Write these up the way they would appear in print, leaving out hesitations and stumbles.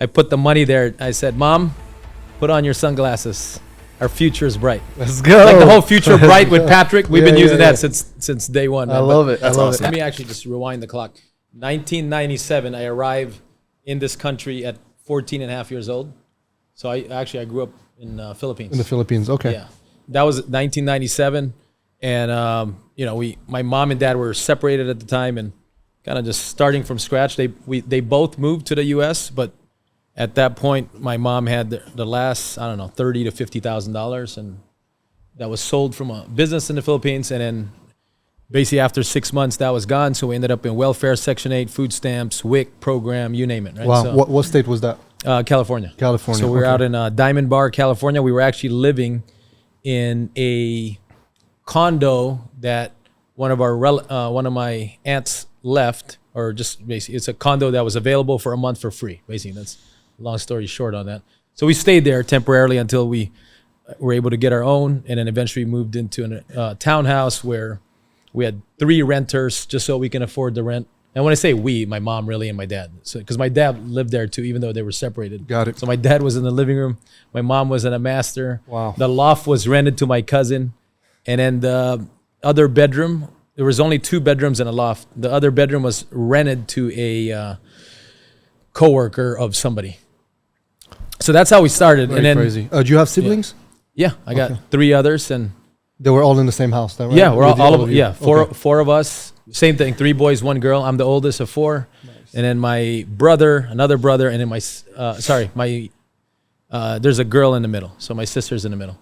I put the money there. I said, Mom, put on your sunglasses. Our future is bright. Let's go. Like the whole future bright with Patrick. We've been using that since day one. I love it. That's I love awesome. it. Let me actually just rewind the clock. 1997, I arrived in this country at 14 and a half years old. So I grew up in Philippines. In the Philippines, okay. Yeah, that was 1997, and my mom and dad were separated at the time, and kind of just starting from scratch. They both moved to the U.S., but at that point, my mom had the last $30,000 to $50,000, and that was sold from a business in the Philippines, and then basically after 6 months, that was gone. So we ended up in welfare, Section 8, food stamps, WIC program, you name it. Right? Wow. So, What state was that? California. California. So we were okay. out in Diamond Bar, California. We were actually living in a condo that one of my aunts left, or just basically it's a condo that was available for a month for free. Basically, that's a long story short on that. So we stayed there temporarily until we were able to get our own, and then eventually moved into a townhouse where we had 3 renters just so we can afford the rent. And when I say we, my mom really and my dad. So because my dad lived there too, even though they were separated. Got it. So my dad was in the living room. My mom was in a master. Wow. The loft was rented to my cousin. And then the other bedroom, there was only 2 bedrooms in a loft. The other bedroom was rented to a coworker of somebody. So that's how we started. Very and then crazy. Do you have siblings? Yeah, I got 3 others, and They were all in the same house, then, right? yeah, we're With all of you? yeah, Okay. four of us. Same thing, 3 boys, 1 girl. I'm the oldest of 4. Nice. And then my brother, another brother, and then there's a girl in the middle. So my sister's in the middle.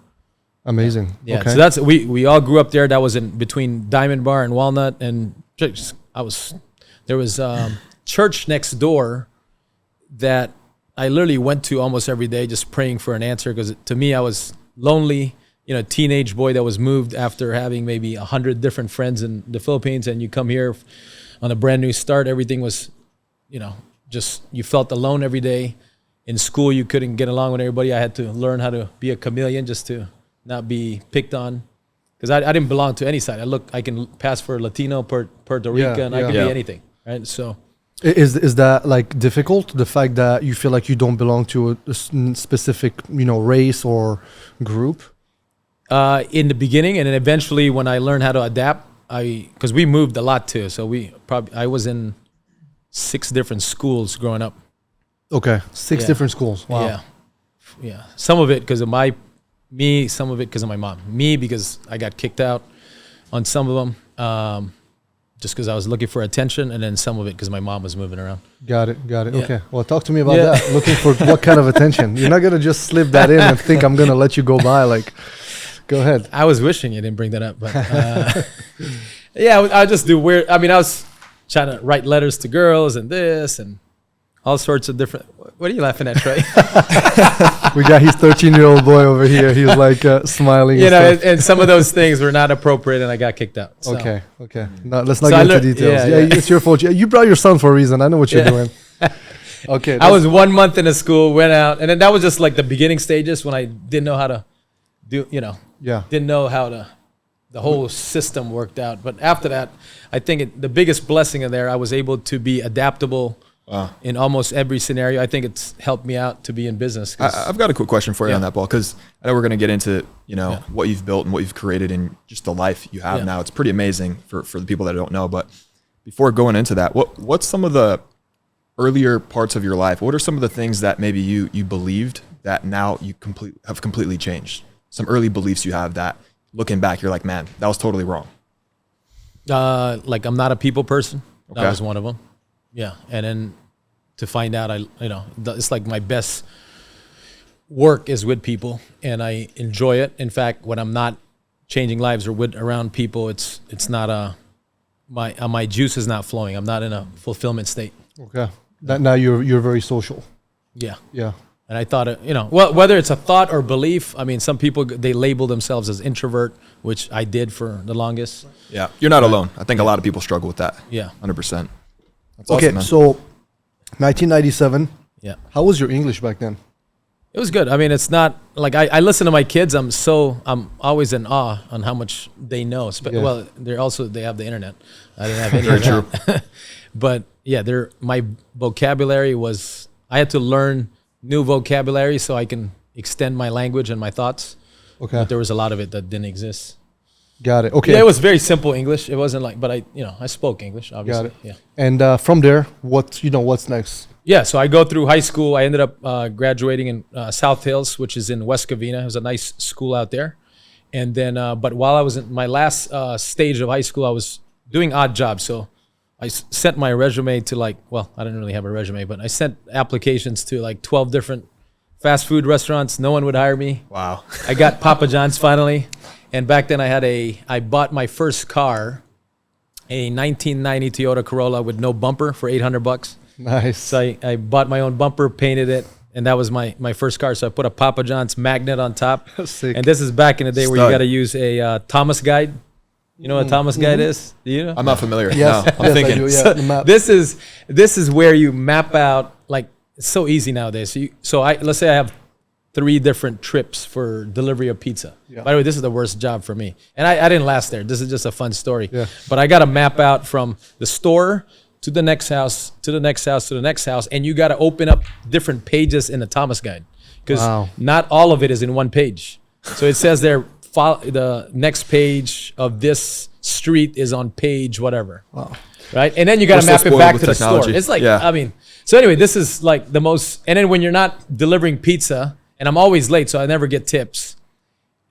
Amazing. Yeah. Okay. So that's we all grew up there. That was in between Diamond Bar and Walnut, and there was church next door that I literally went to almost every day, just praying for an answer, because to me I was lonely. Teenage boy that was moved after having maybe 100 different friends in the Philippines, and you come here on a brand new start. Everything was, just you felt alone every day. In school, you couldn't get along with everybody. I had to learn how to be a chameleon just to not be picked on, because I didn't belong to any side. I can pass for Latino, Puerto Rican, I can be anything, right? So. Is that like difficult? The fact that you feel like you don't belong to a specific, race or group? In the beginning, and then eventually when I learned how to adapt, because we moved a lot too. So I was in 6 different schools growing up. Okay, 6 Yeah. different schools. Wow. Yeah. Some of it because of me, some of it because of my mom. Me because I got kicked out on some of them, just because I was looking for attention, and then some of it because my mom was moving around. Got it. Yeah. Okay. Well, talk to me about that. Looking for what kind of attention? You're not gonna just slip that in and think I'm gonna let you go by. Like, go ahead. I was wishing you didn't bring that up, but I just do weird. I mean, I was trying to write letters to girls and this and all sorts of different. What are you laughing at, Trey? We got his 13-year-old boy over here. He's like smiling. and some of those things were not appropriate, and I got kicked out. So. Okay. No, let's not So get into details. yeah. It's your fault. You brought your son for a reason. I know what you're doing. Okay. I was 1 month in a school, went out, and then that was just like the beginning stages when I didn't know how to do, didn't know how the whole system worked out. But after that, I think the biggest blessing in there, I was able to be adaptable. Wow. In almost every scenario. I think it's helped me out to be in business. I've got a quick question for you on that, Paul, because I know we're going to get into what you've built and what you've created and just the life you have now. It's pretty amazing for the people that don't know. But before going into that, what's some of the earlier parts of your life? What are some of the things that maybe you believed that now you have completely changed? Some early beliefs you have that looking back, you're like, man, that was totally wrong. Like I'm not a people person. Okay. That was one of them. Yeah, and then to find out, it's like my best work is with people, and I enjoy it. In fact, when I'm not changing lives or around people, it's not my juice is not flowing. I'm not in a fulfillment state. Okay. That now you're very social. Yeah. Yeah. And I thought, well, whether it's a thought or belief, I mean, some people, they label themselves as introvert, which I did for the longest. Yeah, you're not alone. I think a lot of people struggle with that. Yeah. 100%. That's Okay, awesome, man. so 1997. Yeah. How was your English back then? It was good. I mean, it's not like I listen to my kids. I'm always in awe on how much they know. Yeah. Well, they have the internet. I didn't have any of that. But yeah, my vocabulary was I had to learn new vocabulary so I can extend my language and my thoughts. Okay. But there was a lot of it that didn't exist. Got it. Okay. Yeah, it was very simple English. It wasn't like, but I spoke English, obviously. Got it. Yeah. And from there, what's next? Yeah, so I go through high school. I ended up graduating in South Hills, which is in West Covina. It was a nice school out there. And then, but while I was in my last stage of high school, I was doing odd jobs. So I sent my resume to I didn't really have a resume, but I sent applications to like 12 different fast food restaurants. No one would hire me. Wow. I got Papa John's finally. And back then I bought my first car, a 1990 Toyota Corolla with no bumper for $800. Nice. So I bought my own bumper, painted it, and that was my first car. So I put a Papa John's magnet on top. Sick. And this is back in the day where you got to use a Thomas guide. You know what a Thomas guide is? Do you know? I'm not familiar. Yes. No, I'm thinking. I do, yeah, the map. This is where you map out, like, it's so easy nowadays. Let's say I have 3 different trips for delivery of pizza. Yeah. By the way, this is the worst job for me. And I didn't last there. This is just a fun story. Yeah. But I got to map out from the store to the next house, to the next house, to the next house. And you got to open up different pages in the Thomas guide. Because not all of it is in one page. So it says there, the next page of this street is on page whatever. Wow. Right? And then you got We're to so map it spoiled back with to the technology. store. It's like, Yeah. So anyway, this is like the most, and then when you're not delivering pizza, and I'm always late, so I never get tips.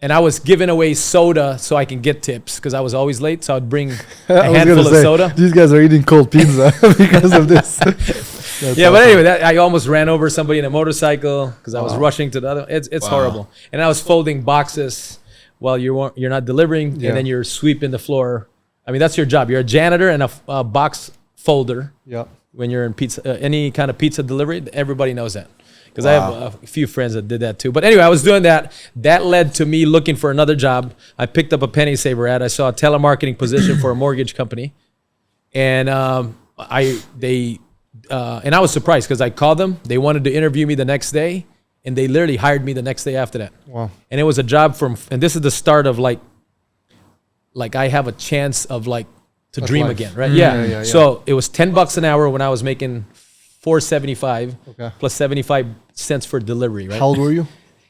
And I was giving away soda so I can get tips because I was always late. So I'd bring a handful of soda. These guys are eating cold pizza because of this. That's Yeah, but awesome. anyway, I almost ran over somebody in a motorcycle because I was rushing to the other. It's horrible. And I was folding boxes while you're not delivering, Yeah. and then you're sweeping the floor. I mean, that's your job. You're a janitor and a box folder. Yeah. When you're in pizza, any kind of pizza delivery, everybody knows that. Because I have a few friends that did that too. But anyway, I was doing that. That led to me looking for another job. I picked up a penny saver ad. I saw a telemarketing position for a mortgage company, and I was surprised because I called them. They wanted to interview me the next day, and they literally hired me the next day after that. Wow. And it was a job and this is the start of like I have a chance of to dream life. again, right? Yeah. So it was $10 an hour when I was making $4.75 plus 75 cents for delivery, right? How old were you?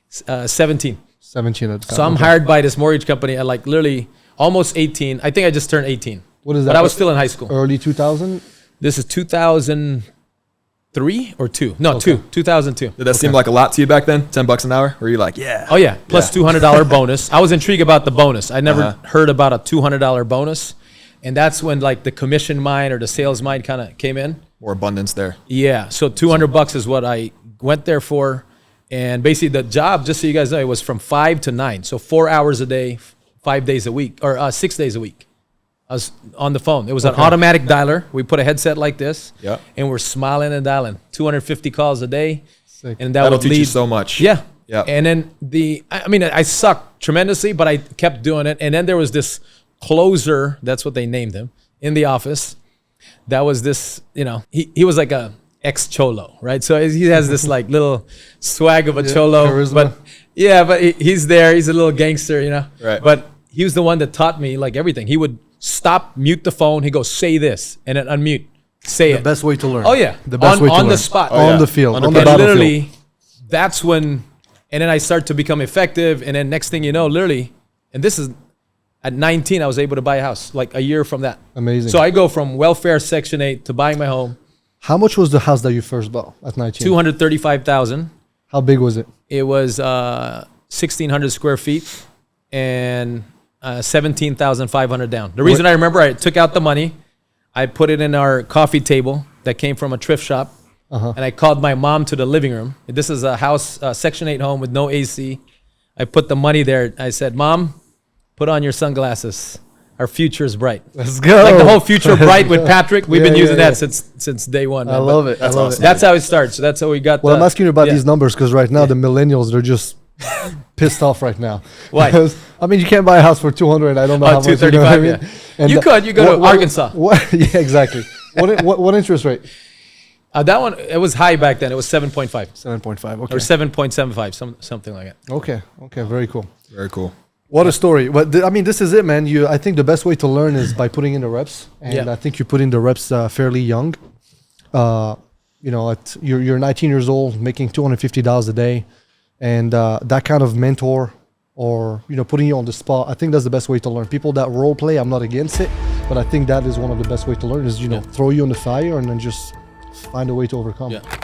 17. 17 at the time. So I'm hired by this mortgage company at literally almost 18. I think I just turned 18. What is that? But I was still in high school. Early 2000? This is 2003 or 2? No, 2002. Did that seem like a lot to you back then? $10 an hour? Were you like, yeah? Oh yeah, plus $200 bonus. I was intrigued about the bonus. I never heard about a $200 bonus. And that's when the commission mind or the sales mind kind of came in. More abundance there. Yeah, so $200 is what I went there for, and basically the job, just so you guys know, it was from 5 to 9, so 4 hours a day, 5 days a week, or 6 days a week. I was on the phone. It was an automatic dialer. We put a headset like this, and we're smiling and dialing 250 calls a day, Sick. and That'll teach you so much. Yeah, Yeah. And then I sucked tremendously, but I kept doing it, and then there was this closer. That's what they named him in the office. That was this, he was like a ex-cholo, right? So he has this little swag of a cholo. Charisma. But he's there. He's a little gangster, Right. But he was the one that taught me everything. He would stop, mute the phone. He'd go, say this, and then unmute. Say The it. best way to learn. Oh, yeah. The best way to on learn. the spot. Oh, yeah. On the field. Under On the pressure. And battlefield. literally, that's when, and then I start to become effective. And then next thing you know, literally, and this is, at 19, I was able to buy a house, a year from that. Amazing. So I go from welfare Section 8 to buying my home, How much was the house that you first bought at 19? 235,000. How big was it? It was 1,600 square feet and 17,500 down. The reason I remember, I took out the money, I put it in our coffee table that came from a thrift shop, and I called my mom to the living room. This is a house, Section 8 home with no AC. I put the money there. I said, Mom, put on your sunglasses. Our future is bright. Let's go. The whole future bright with Patrick. We've been Yeah, using yeah, that since day one. I man. love But it. I love it. That's how it starts. So that's how we got. Well, I'm asking you about yeah. these numbers because right now the millennials, they're just pissed off right now. Why? Because, you can't buy a house for 200. I don't know how much. 235. You know what I mean? Yeah. And You could. You go to Arkansas. Yeah, exactly. What interest rate? That one, it was high back then. It was 7.5 7.5. Okay. or 7.75, something like that. Okay. Very cool. Very cool. What a story. But this is it, man. I think the best way to learn is by putting in the reps. And Yeah. I think you put in the reps fairly young. you know, you're 19 years old, making $250 a day, and that kind of mentor, or you know, putting you on the spot, I think that's the best way to learn. People that role play, I'm not against it, but I think that is one of the best way to learn. Is, you know, throw you in the fire and then just find a way to overcome. Yeah.